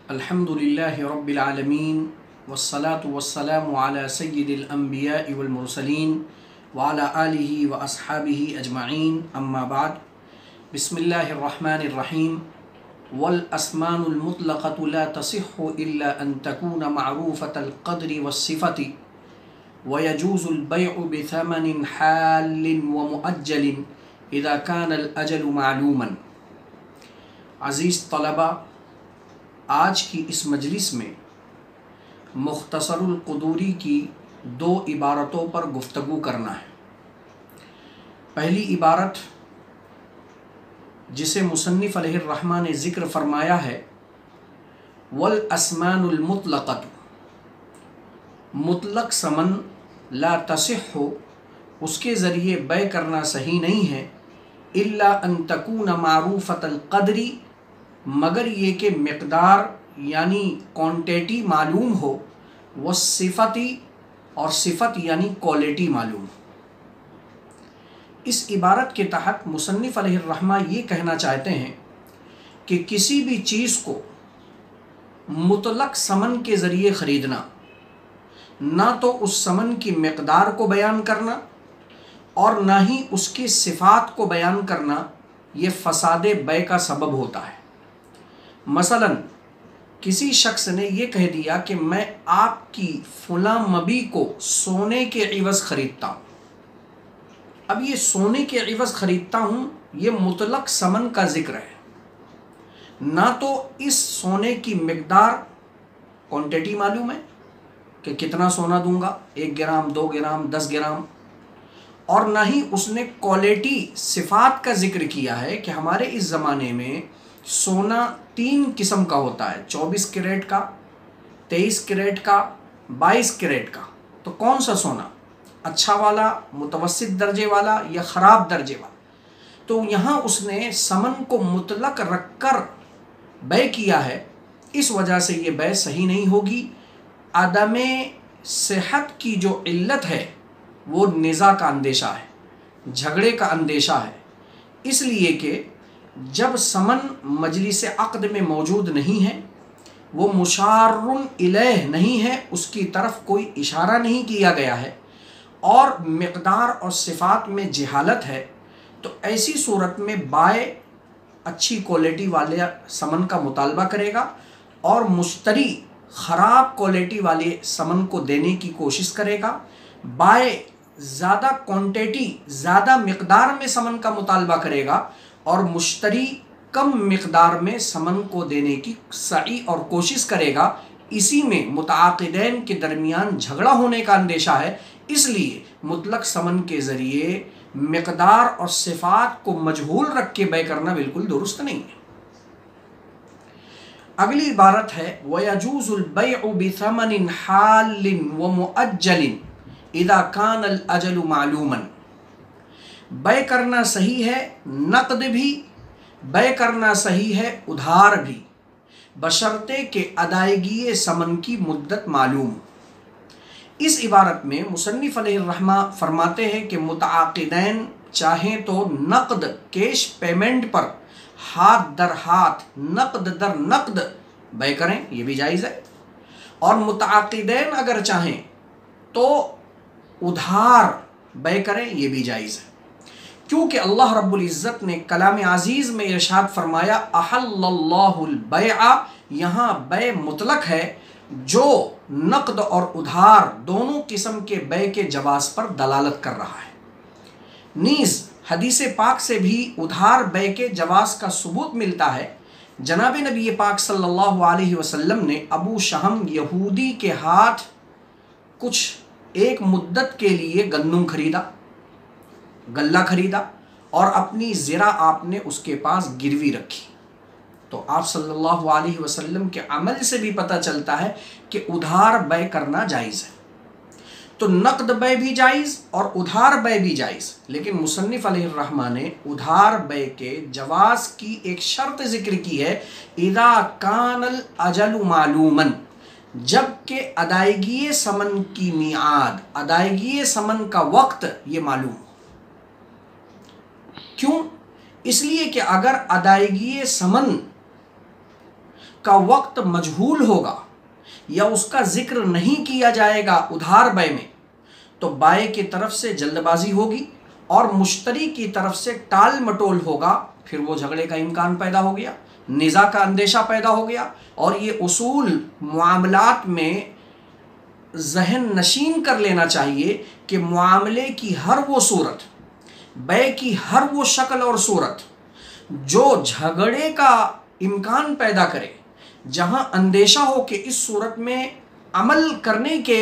الحمدللہ رب العالمین والصلاة والسلام علی سید الانبیاء والمرسلین وعلی آلہ واصحابہ اجمعین اما بعد بسم اللہ الرحمن الرحیم والاسمان المطلقة لا تصح الا ان تكون معروفة القدر والصفة ويجوز البيع بثمن حال ومؤجل اذا كان الاجل معلوما۔ عزیز طلبہ، آج کی اس مجلس میں مختصر القدوری کی دو عبارتوں پر گفتگو کرنا ہے۔ پہلی عبارت جسے مصنف علیہ الرحمہ نے ذکر فرمایا ہے والاسمان المطلقۃ، مطلق ثمن لا تصح، اس کے ذریعے بیع کرنا صحیح نہیں ہے، الا ان تکون معروفۃ القدر، مگر یہ کہ مقدار یعنی کوانٹیٹی معلوم ہو، والصفتی، اور صفت یعنی کوالٹی معلوم ہو۔ اس عبارت کے تحت مصنف علیہ الرحمہ یہ کہنا چاہتے ہیں کہ کسی بھی چیز کو مطلق ثمن کے ذریعے خریدنا، نہ تو اس ثمن کی مقدار کو بیان کرنا اور نہ ہی اس کی صفات کو بیان کرنا، یہ فساد بیع کا سبب ہوتا ہے۔ مثلا کسی شخص نے یہ کہہ دیا کہ میں آپ کی فلاں مبی کو سونے کے عوض خریدتا ہوں۔ اب یہ سونے کے عوض خریدتا ہوں، یہ مطلق ثمن کا ذکر ہے، نہ تو اس سونے کی مقدار کوانٹیٹی معلوم ہے کہ کتنا سونا دوں گا، 1 گرام 2 گرام 10 گرام، اور نہ ہی اس نے کوالٹی صفات کا ذکر کیا ہے کہ ہمارے اس زمانے میں سونا 3 قسم کا ہوتا ہے، 24 کیرٹ کا، 23 کیرٹ کا، 22 کیرٹ کا۔ تو کون سا سونا، اچھا والا، متوسط درجے والا یا خراب درجے والا؟ تو یہاں اس نے ثمن کو مطلق رکھ کر بیع کیا ہے، اس وجہ سے یہ بیع صحیح نہیں ہوگی۔ عدم صحت کی جو علت ہے وہ نزاع کا اندیشہ ہے، جھگڑے کا اندیشہ ہے، اس لیے کہ جب ثمن مجلس عقد میں موجود نہیں ہے، وہ مشار الیہ نہیں ہے، اس کی طرف کوئی اشارہ نہیں کیا گیا ہے، اور مقدار اور صفات میں جہالت ہے، تو ایسی صورت میں بائع اچھی کوالٹی والے ثمن کا مطالبہ کرے گا اور مشتری خراب کوالٹی والے ثمن کو دینے کی کوشش کرے گا۔ بائع زیادہ کوانٹیٹی، زیادہ مقدار میں ثمن کا مطالبہ کرے گا اور مشتری کم مقدار میں ثمن کو دینے کی سعی اور کوشش کرے گا۔ اسی میں متعاقدین کے درمیان جھگڑا ہونے کا اندیشہ ہے، اس لیے مطلق ثمن کے ذریعے مقدار اور صفات کو مجہول رکھ کے بیع کرنا بالکل درست نہیں ہے۔ اگلی عبارت ہے وَيَجُوزُ الْبَيْعُ بِثَمَنٍ حَالٍ وَمُؤَجَّلٍ اِذَا كَانَ الْأَجَلُ مَعْلُومًا۔ بیع کرنا صحیح ہے نقد بھی، بیع کرنا صحیح ہے ادھار بھی، بشرطے کہ ادائیگی ثمن کی مدت معلوم۔ اس عبارت میں مصنف علیہ الرحمہ فرماتے ہیں کہ متعاقدین چاہیں تو نقد کیش پیمنٹ پر ہاتھ در ہاتھ، نقد در نقد بیع کریں، یہ بھی جائز ہے، اور متعاقدین اگر چاہیں تو ادھار بیع کریں، یہ بھی جائز ہے، کیونکہ اللہ رب العزت نے کلام عزیز میں ارشاد فرمایا احل اللہ البیع، یہاں بیع مطلق ہے جو نقد اور ادھار دونوں قسم کے بیع کے جواز پر دلالت کر رہا ہے۔ نیز حدیث پاک سے بھی ادھار بیع کے جواز کا ثبوت ملتا ہے۔ جناب نبی پاک صلی اللہ علیہ وسلم نے ابو شہم یہودی کے ہاتھ کچھ ایک مدت کے لیے گندم خریدا، غلہ خریدا، اور اپنی زرہ آپ نے اس کے پاس گروی رکھی۔ تو آپ صلی اللہ علیہ وسلم کے عمل سے بھی پتہ چلتا ہے کہ ادھار بیع کرنا جائز ہے۔ تو نقد بے بھی جائز اور ادھار بے بھی جائز، لیکن مصنف علیہ الرحمہ نے ادھار بے کے جواز کی ایک شرط ذکر کی ہے، اذا کان الاجل معلوما، جب کہ ادائیگی ثمن کی میعاد، ادائیگی ثمن کا وقت یہ معلوم ہو۔ کیوں؟ اس لیے کہ اگر ادائیگی ثمن کا وقت مجہول ہوگا یا اس کا ذکر نہیں کیا جائے گا ادھار بے میں، تو بائع کی طرف سے جلد بازی ہوگی اور مشتری کی طرف سے ٹال مٹول ہوگا، پھر وہ جھگڑے کا امکان پیدا ہو گیا، نزاع کا اندیشہ پیدا ہو گیا، اور یہ اصول معاملات میں ذہن نشین کر لینا چاہیے کہ معاملے کی ہر وہ صورت، بے کی ہر وہ شکل اور صورت جو جھگڑے کا امکان پیدا کرے، جہاں اندیشہ ہو کہ اس صورت میں عمل کرنے کے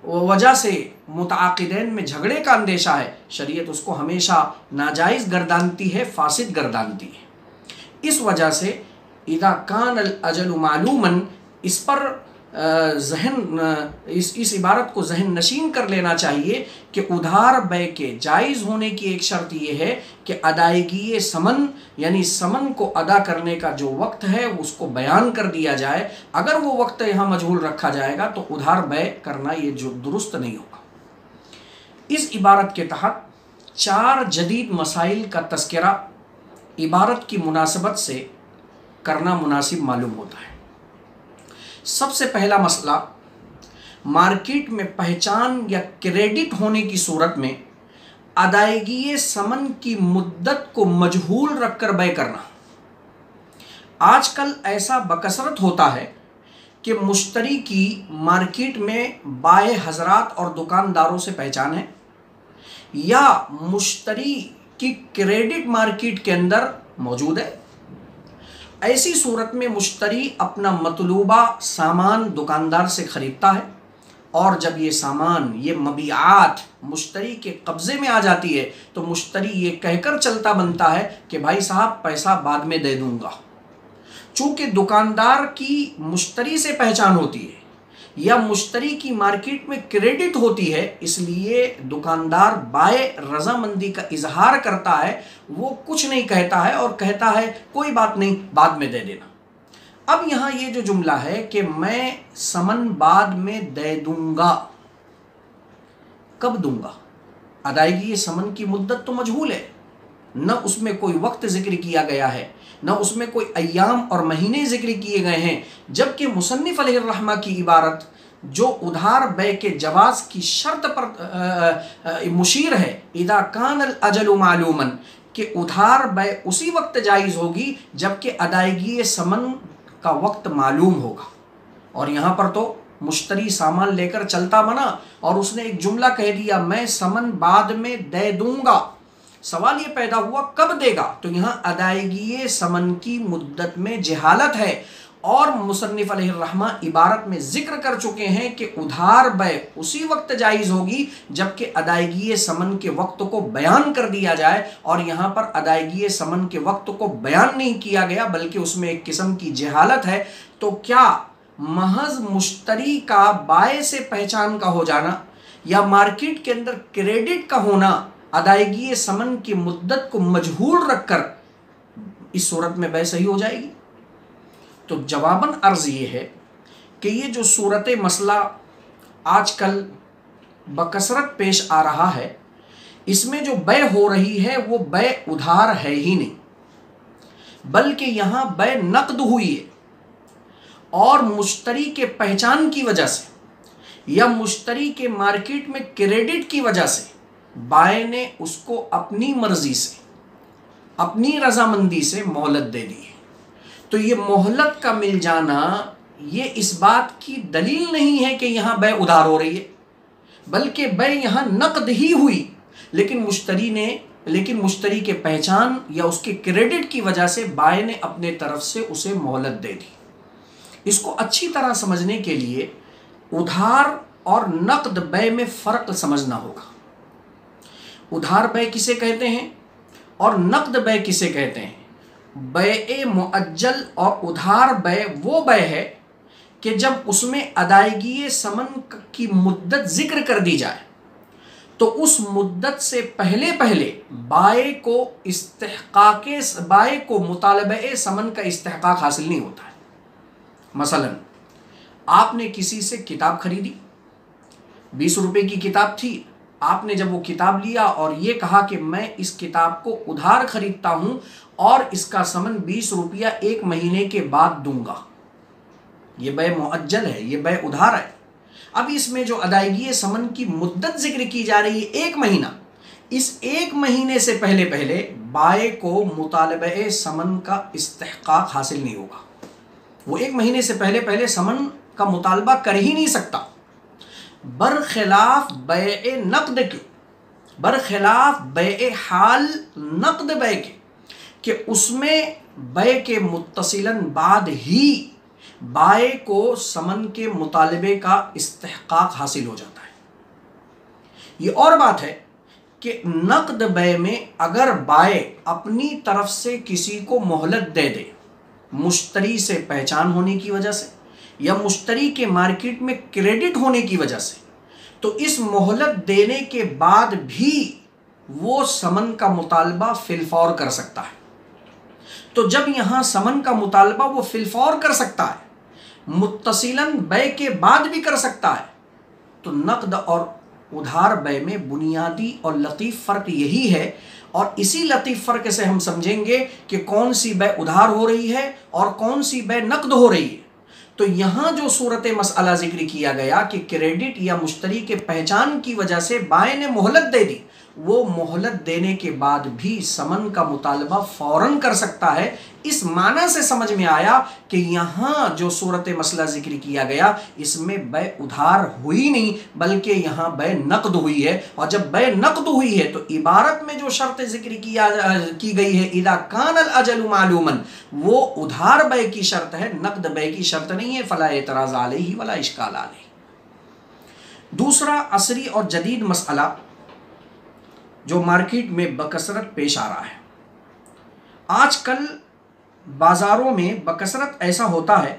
وجہ سے متعاقدین میں جھگڑے کا اندیشہ ہے، شریعت اس کو ہمیشہ ناجائز گردانتی ہے، فاسد گردانتی ہے۔ اس وجہ سے اذا کان الاجل معلوما، اس پر اس عبارت کو ذہن نشین کر لینا چاہیے کہ ادھار بے کے جائز ہونے کی ایک شرط یہ ہے کہ ادائیگی ثمن، یعنی ثمن کو ادا کرنے کا جو وقت ہے اس کو بیان کر دیا جائے۔ اگر وہ وقت یہاں مجہول رکھا جائے گا تو ادھار بے کرنا یہ جو درست نہیں ہوگا۔ اس عبارت کے تحت 4 جدید مسائل کا تذکرہ عبارت کی مناسبت سے کرنا مناسب معلوم ہوتا ہے۔ سب سے پہلا مسئلہ، مارکیٹ میں پہچان یا کریڈٹ ہونے کی صورت میں ادائیگی ثمن کی مدت کو مجہول رکھ کر بے کرنا۔ آج کل ایسا بکثرت ہوتا ہے کہ مشتری کی مارکیٹ میں بائع حضرات اور دکانداروں سے پہچان ہے، یا مشتری کی کریڈٹ مارکیٹ کے اندر موجود ہے۔ ایسی صورت میں مشتری اپنا مطلوبہ سامان دکاندار سے خریدتا ہے، اور جب یہ سامان، یہ مبیعات مشتری کے قبضے میں آ جاتی ہے تو مشتری یہ کہہ کر چلتا بنتا ہے کہ بھائی صاحب پیسہ بعد میں دے دوں گا۔ چونکہ دکاندار کی مشتری سے پہچان ہوتی ہے یا مشتری کی مارکیٹ میں کریڈٹ ہوتی ہے، اس لیے دکاندار بائع رضامندی کا اظہار کرتا ہے، وہ کچھ نہیں کہتا ہے اور کہتا ہے کوئی بات نہیں، بعد میں دے دینا۔ اب یہاں یہ جو جملہ ہے کہ میں ثمن بعد میں دے دوں گا، کب دوں گا؟ ادائیگی ثمن کی مدت تو مجہول ہے، نہ اس میں کوئی وقت ذکر کیا گیا ہے، نہ اس میں کوئی ایام اور مہینے ذکر کیے گئے ہیں، جبکہ مصنف علیہ الرحمہ کی عبارت جو ادھار بے کے جواز کی شرط پر مشیر ہے، اذا کان الاجل معلوما، کہ ادھار بے اسی وقت جائز ہوگی جبکہ ادائیگی ثمن کا وقت معلوم ہوگا۔ اور یہاں پر تو مشتری سامان لے کر چلتا بنا اور اس نے ایک جملہ کہہ دیا، میں ثمن بعد میں دے دوں گا۔ سوال یہ پیدا ہوا کب دے گا؟ تو یہاں ادائیگی ثمن کی مدت میں جہالت ہے، اور مصنف علیہ الرحمہ عبارت میں ذکر کر چکے ہیں کہ ادھار بے اسی وقت جائز ہوگی جبکہ ادائیگی ثمن کے وقت کو بیان کر دیا جائے، اور یہاں پر ادائیگی ثمن کے وقت کو بیان نہیں کیا گیا بلکہ اس میں ایک قسم کی جہالت ہے۔ تو کیا محض مشتری کا بائع سے پہچان کا ہو جانا یا مارکیٹ کے اندر کریڈٹ کا ہونا ادائیگی ثمن کی مدت کو مجہول رکھ کر اس صورت میں بے صحیح ہو جائے گی؟ تو جواباً عرض یہ ہے کہ یہ جو صورت مسئلہ آج کل بکثرت پیش آ رہا ہے، اس میں جو بے ہو رہی ہے وہ بے ادھار ہے ہی نہیں، بلکہ یہاں بے نقد ہوئی ہے، اور مشتری کے پہچان کی وجہ سے یا مشتری کے مارکیٹ میں کریڈٹ کی وجہ سے بائع نے اس کو اپنی مرضی سے، اپنی رضامندی سے مہلت دے دی ہے۔ تو یہ مہلت کا مل جانا یہ اس بات کی دلیل نہیں ہے کہ یہاں بے ادھار ہو رہی ہے، بلکہ بے یہاں نقد ہی ہوئی، لیکن مشتری کے پہچان یا اس کے کریڈٹ کی وجہ سے بائع نے اپنے طرف سے اسے مہلت دے دی۔ اس کو اچھی طرح سمجھنے کے لیے ادھار اور نقد بے میں فرق سمجھنا ہوگا۔ ادھار بے کسے کہتے ہیں اور نقد بے کسے کہتے ہیں؟ بیع مؤجل اور ادھار بے وہ بے ہے کہ جب اس میں ادائیگی ثمن کی مدت ذکر کر دی جائے تو اس مدت سے پہلے بائع کو مطالبہ ثمن کا استحقاق حاصل نہیں ہوتا ہے۔ مثلا آپ نے کسی سے کتاب خریدی، 20 روپے کی کتاب تھی، آپ نے جب وہ کتاب لیا اور یہ کہا کہ میں اس کتاب کو ادھار خریدتا ہوں اور اس کا ثمن 20 روپیہ 1 مہینے کے بعد دوں گا، یہ بیع مؤجل ہے، یہ بیع ادھار ہے۔ اب اس میں جو ادائیگی ثمن کی مدت ذکر کی جا رہی ہے 1 مہینہ، اس 1 مہینے سے پہلے بائع کو مطالبہ ثمن کا استحقاق حاصل نہیں ہوگا، وہ 1 مہینے سے پہلے ثمن کا مطالبہ کر ہی نہیں سکتا، برخلاف بیع نقد کے، برخلاف بیع حال نقد بیع کے، کہ اس میں بیع کے متصلاً بعد ہی بائع کو ثمن کے مطالبے کا استحقاق حاصل ہو جاتا ہے۔ یہ اور بات ہے کہ نقد بیع میں اگر بائع اپنی طرف سے کسی کو مہلت دے دے، مشتری سے پہچان ہونے کی وجہ سے یا مشتری کے مارکیٹ میں کریڈٹ ہونے کی وجہ سے، تو اس مہلت دینے کے بعد بھی وہ ثمن کا مطالبہ فی الفور کر سکتا ہے۔ تو جب یہاں ثمن کا مطالبہ وہ فی الفور کر سکتا ہے، متصلاً بیع کے بعد بھی کر سکتا ہے، تو نقد اور ادھار بیع میں بنیادی اور لطیف فرق یہی ہے، اور اسی لطیف فرق سے ہم سمجھیں گے کہ کون سی بیع ادھار ہو رہی ہے اور کون سی بیع نقد ہو رہی ہے۔ تو یہاں جو صورت مسئلہ ذکر کیا گیا کہ کریڈٹ یا مشتری کے پہچان کی وجہ سے بائع نے مہلت دے دی، وہ مہلت دینے کے بعد بھی ثمن کا مطالبہ فوراً کر سکتا ہے۔ اس معنی سے سمجھ میں آیا کہ یہاں جو صورت مسئلہ ذکر کیا گیا اس میں بیع ادھار ہوئی نہیں بلکہ یہاں بیع نقد ہوئی ہے، اور جب بیع نقد ہوئی ہے تو عبارت میں جو شرط ذکر کی گئی ہے اذا کان الاجل معلوما، وہ ادھار بیع کی شرط ہے، نقد بیع کی شرط نہیں ہے، فلا اعتراض علیہ ولا اشکال علیہ۔ دوسرا عصری اور جدید مسئلہ جو مارکیٹ میں بکثرت پیش آ رہا ہے، آج کل بازاروں میں بکثرت ایسا ہوتا ہے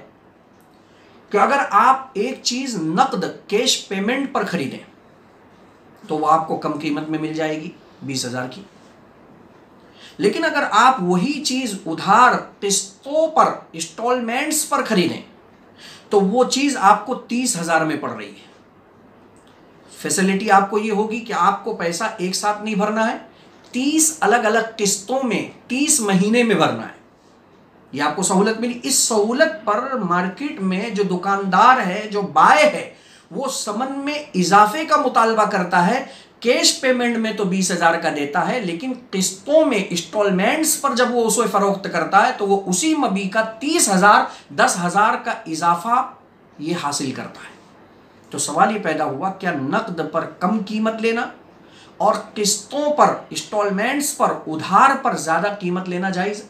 کہ اگر آپ ایک چیز نقد کیش پیمنٹ پر خریدیں تو وہ آپ کو کم قیمت میں مل جائے گی 20,000 کی، لیکن اگر آپ وہی چیز ادھار قسطوں پر انسٹالمنٹس پر خریدیں تو وہ چیز آپ کو 30,000 میں پڑ رہی ہے۔ فیسلٹی آپ کو یہ ہوگی کہ آپ کو پیسہ ایک ساتھ نہیں بھرنا ہے، 30 الگ الگ قسطوں میں 30 مہینے میں بھرنا ہے، یہ آپ کو سہولت ملی۔ اس سہولت پر مارکیٹ میں جو دکاندار ہے، جو بائع ہے، وہ ثمن میں اضافے کا مطالبہ کرتا ہے، کیش پیمنٹ میں تو 20,000 کا دیتا ہے، لیکن قسطوں میں انسٹالمنٹس پر جب وہ اسے فروخت کرتا ہے تو وہ اسی مبیع کا 30,000 10,000 کا اضافہ یہ حاصل کرتا ہے۔ تو سوال یہ پیدا ہوا، کیا نقد پر کم قیمت لینا اور قسطوں پر انسٹالمنٹس پر ادھار پر زیادہ قیمت لینا جائز ہے؟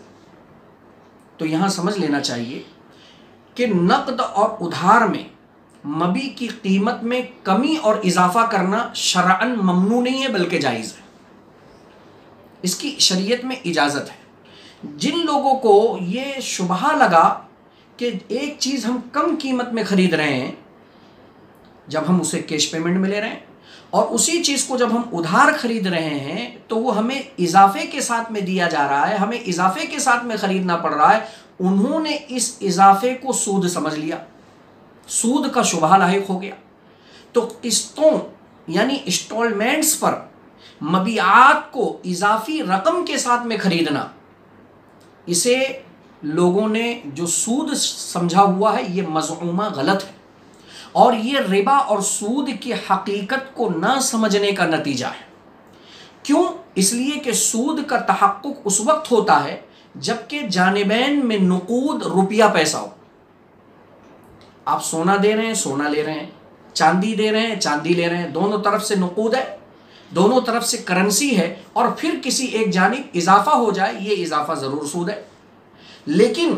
تو یہاں سمجھ لینا چاہیے کہ نقد اور ادھار میں مبیع کی قیمت میں کمی اور اضافہ کرنا شرعاً ممنوع نہیں ہے بلکہ جائز ہے، اس کی شریعت میں اجازت ہے۔ جن لوگوں کو یہ شبہہ لگا کہ ایک چیز ہم کم قیمت میں خرید رہے ہیں جب ہم اسے کیش پیمنٹ میں لے رہے ہیں، اور اسی چیز کو جب ہم ادھار خرید رہے ہیں تو وہ ہمیں اضافے کے ساتھ میں دیا جا رہا ہے، ہمیں اضافے کے ساتھ میں خریدنا پڑ رہا ہے، انہوں نے اس اضافے کو سود سمجھ لیا، سود کا شبہ لاحق ہو گیا۔ تو قسطوں یعنی انسٹالمنٹس پر مبیعات کو اضافی رقم کے ساتھ میں خریدنا، اسے لوگوں نے جو سود سمجھا ہوا ہے یہ مزعومہ غلط ہے، اور یہ ربا اور سود کی حقیقت کو نہ سمجھنے کا نتیجہ ہے۔ کیوں؟ اس لیے کہ سود کا تحقق اس وقت ہوتا ہے جبکہ جانبین میں نقود روپیہ پیسہ ہو۔ آپ سونا دے رہے ہیں، سونا لے رہے ہیں، چاندی دے رہے ہیں، چاندی لے رہے ہیں، دونوں طرف سے نقود ہے، دونوں طرف سے کرنسی ہے، اور پھر کسی ایک جانب اضافہ ہو جائے، یہ اضافہ ضرور سود ہے۔ لیکن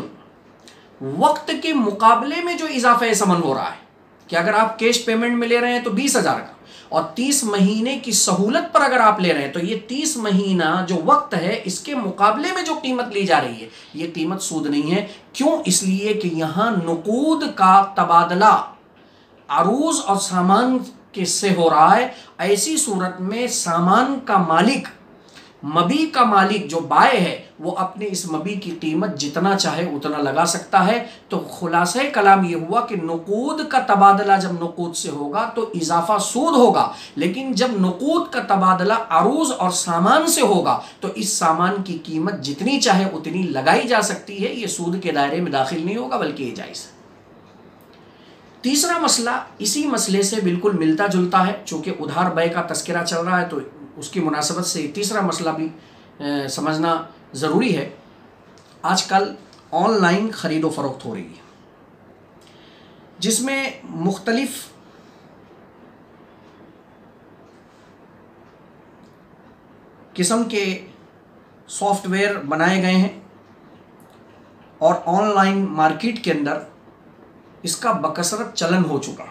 وقت کے مقابلے میں جو اضافہ ثمن ہو رہا ہے کہ اگر آپ کیش پیمنٹ میں لے رہے ہیں تو 20,000 کا، اور 30 مہینے کی سہولت پر اگر آپ لے رہے ہیں تو یہ 30 مہینہ جو وقت ہے اس کے مقابلے میں جو قیمت لی جا رہی ہے یہ قیمت سود نہیں ہے. کیوں؟ اس لیے کہ یہاں نقود کا تبادلہ عروض اور سامان کس سے ہو رہا ہے. ایسی صورت میں سامان کا مالک، مبی کا مالک جو بائع ہے، وہ اپنے اس مبی کی قیمت جتنا چاہے اتنا لگا سکتا ہے. تو خلاصہ کلام یہ ہوا کہ نقود کا تبادلہ جب نقود سے ہوگا تو اضافہ سود ہوگا، لیکن جب نقود کا تبادلہ عروض اور سامان سے ہوگا تو اس سامان کی قیمت جتنی چاہے اتنی لگائی جا سکتی ہے. یہ سود کے دائرے میں داخل نہیں ہوگا بلکہ یہ جائز ہے. تیسرا مسئلہ اسی مسئلے سے بالکل ملتا جلتا ہے، چونکہ ادھار بے کا تذکرہ چل رہا ہے تو اس کی مناسبت سے تیسرا مسئلہ بھی سمجھنا ضروری ہے. آج کل آن لائن خرید و فروخت ہو رہی ہے جس میں مختلف قسم کے سافٹ ویئر بنائے گئے ہیں اور آن لائن مارکیٹ کے اندر اس کا بکثرت چلن ہو چکا.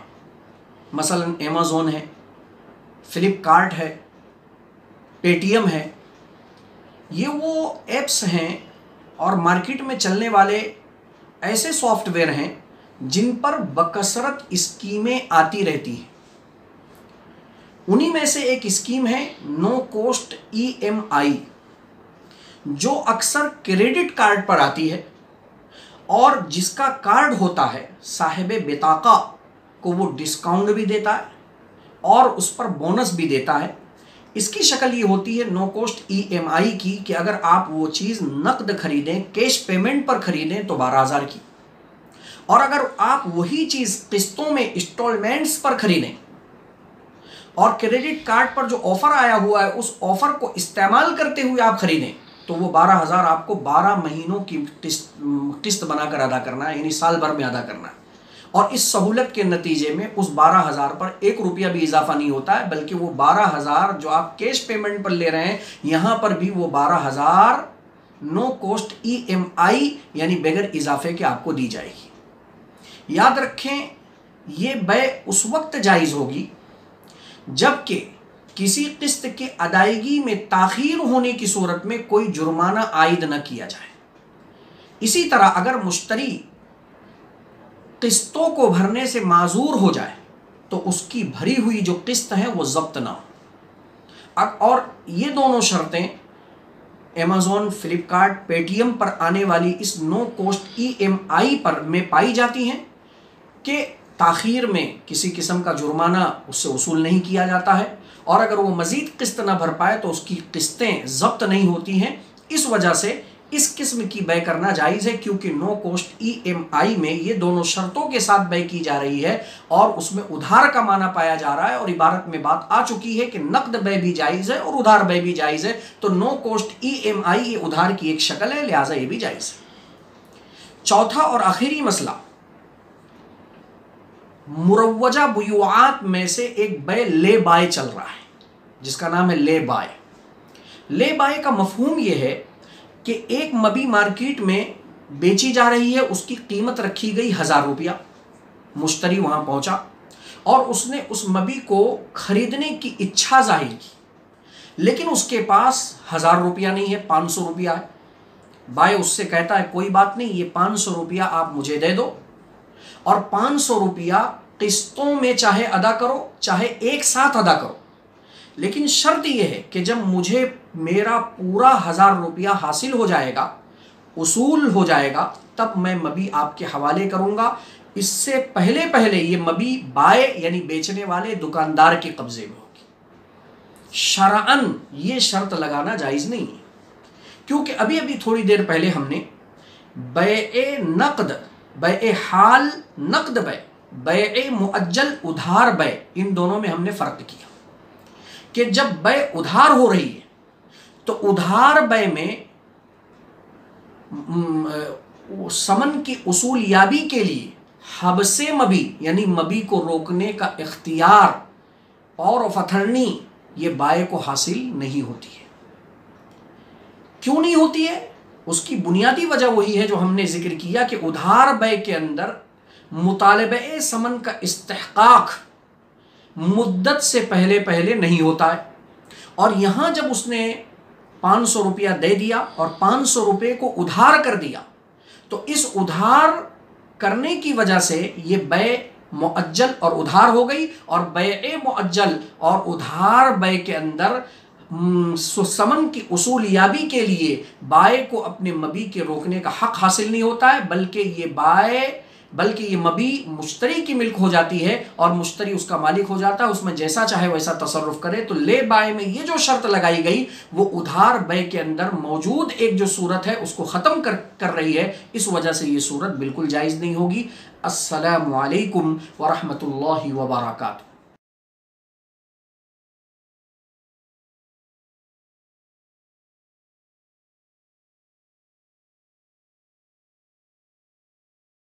مثلا ایمیزون ہے، فلپ کارٹ ہے، پے ٹی ایم ہے. یہ وہ ایپس ہیں اور مارکیٹ میں چلنے والے ایسے سافٹ ویئر ہیں جن پر بکثرت اسکیمیں آتی رہتی ہیں. انہی میں سے ایک اسکیم ہے نو کوسٹ ای ایم آئی، جو اکثر کریڈٹ کارڈ پر آتی ہے اور جس کا کارڈ ہوتا ہے صاحب بطاقہ کو وہ ڈسکاؤنٹ بھی دیتا ہے اور اس پر بونس بھی دیتا ہے. اس کی شکل یہ ہوتی ہے نو کوسٹ ای ایم آئی کی کہ اگر آپ وہ چیز نقد خریدیں، کیش پیمنٹ پر خریدیں تو 12,000 کی، اور اگر آپ وہی چیز قسطوں میں انسٹالمنٹس پر خریدیں اور کریڈٹ کارڈ پر جو آفر آیا ہوا ہے اس آفر کو استعمال کرتے ہوئے آپ خریدیں تو وہ 12,000 آپ کو 12 مہینوں کی قسط بنا کر ادا کرنا ہے، یعنی سال بھر میں ادا کرنا ہے. اور اس سہولت کے نتیجے میں اس 12,000 پر 1 روپیہ بھی اضافہ نہیں ہوتا ہے، بلکہ وہ 12,000 جو آپ کیش پیمنٹ پر لے رہے ہیں یہاں پر بھی وہ 12,000 نو کوسٹ ای ایم آئی یعنی بغیر اضافے کے آپ کو دی جائے گی. یاد رکھیں یہ بے اس وقت جائز ہوگی جبکہ کسی قسط کی ادائیگی میں تاخیر ہونے کی صورت میں کوئی جرمانہ عائد نہ کیا جائے. اسی طرح اگر مشتری قسطوں کو بھرنے سے معذور ہو جائے تو اس کی بھری ہوئی جو قسط ہے وہ ضبط نہ ہو. اور یہ دونوں شرطیں ایمیزون، فلپ کارٹ، پے ٹی ایم پر آنے والی اس نو کوسٹ ای ایم آئی پر میں پائی جاتی ہیں کہ تاخیر میں کسی قسم کا جرمانہ اس سے وصول نہیں کیا جاتا ہے، اور اگر وہ مزید قسط نہ بھر پائے تو اس کی قسطیں ضبط نہیں ہوتی ہیں. اس وجہ سے اس قسم کی بے کرنا جائز ہے، کیونکہ نو کوسٹ ای ایم آئی میں یہ دونوں شرطوں کے ساتھ بے کی جا رہی ہے اور اس میں ادھار کا معنی پایا جا رہا ہے. اور عبارت میں بات آ چکی ہے کہ نقد بے بھی جائز ہے اور ادھار بے بھی جائز ہے، تو نو کوسٹ ای ایم آئی یہ ادھار کی ایک شکل ہے، لہٰذا یہ بھی جائز ہے. چوتھا اور آخری مسئلہ مروجہ بیوعات میں سے ایک بے لے بائے چل رہا ہے جس کا نام ہے لے بائے. لے بائے کا مفہوم یہ ہے کہ ایک مبی مارکیٹ میں بیچی جا رہی ہے، اس کی قیمت رکھی گئی 1,000 روپیہ. مشتری وہاں پہنچا اور اس نے اس مبی کو خریدنے کی اچھا ظاہر کی، لیکن اس کے پاس 1,000 روپیہ نہیں ہے، 500 روپیہ ہے. بائے اس سے کہتا ہے کوئی بات نہیں، یہ 500 روپیہ آپ مجھے دے دو اور 500 روپیہ قسطوں میں چاہے ادا کرو چاہے ایک ساتھ ادا کرو، لیکن شرط یہ ہے کہ جب مجھے میرا پورا 1,000 روپیہ حاصل ہو جائے گا، اصول ہو جائے گا، تب میں مبی آپ کے حوالے کروں گا. اس سے پہلے یہ مبی بائے یعنی بیچنے والے دکاندار کے قبضے میں ہوگی. شرعاً یہ شرط لگانا جائز نہیں ہے، کیونکہ ابھی تھوڑی دیر پہلے ہم نے بیع نقد، بیع حال نقد بے، بیع مؤجل ادھار بے، ان دونوں میں ہم نے فرق کیا کہ جب بے ادھار ہو رہی ہے تو ادھار بے میں ثمن کی اصول یابی کے لیے حبس مبی یعنی مبی کو روکنے کا اختیار اور اتھارٹی یہ بائع کو حاصل نہیں ہوتی ہے. کیوں نہیں ہوتی ہے؟ اس کی بنیادی وجہ وہی ہے جو ہم نے ذکر کیا کہ ادھار بے کے اندر مطالبہ ثمن کا استحقاق مدت سے پہلے پہلے نہیں ہوتا ہے۔ اور یہاں جب اس نے 500 روپیہ دے دیا اور 500 روپے کو ادھار کر دیا، تو اس ادھار کرنے کی وجہ سے یہ بیع مؤجل اور ادھار ہو گئی، اور بیع مؤجل اور ادھار بیع کے اندر ثمن کی اصولیابی کے لیے بائع کو اپنے مبیع کے روکنے کا حق حاصل نہیں ہوتا ہے، بلکہ یہ مبیع مشتری کی ملک ہو جاتی ہے اور مشتری اس کا مالک ہو جاتا ہے، اس میں جیسا چاہے ویسا تصرف کرے۔ تو لے بائع میں یہ جو شرط لگائی گئی وہ ادھار بیع کے اندر موجود ایک جو صورت ہے اس کو ختم کر رہی ہے، اس وجہ سے یہ صورت بالکل جائز نہیں ہوگی۔ السلام علیکم ورحمۃ اللہ وبرکاتہ۔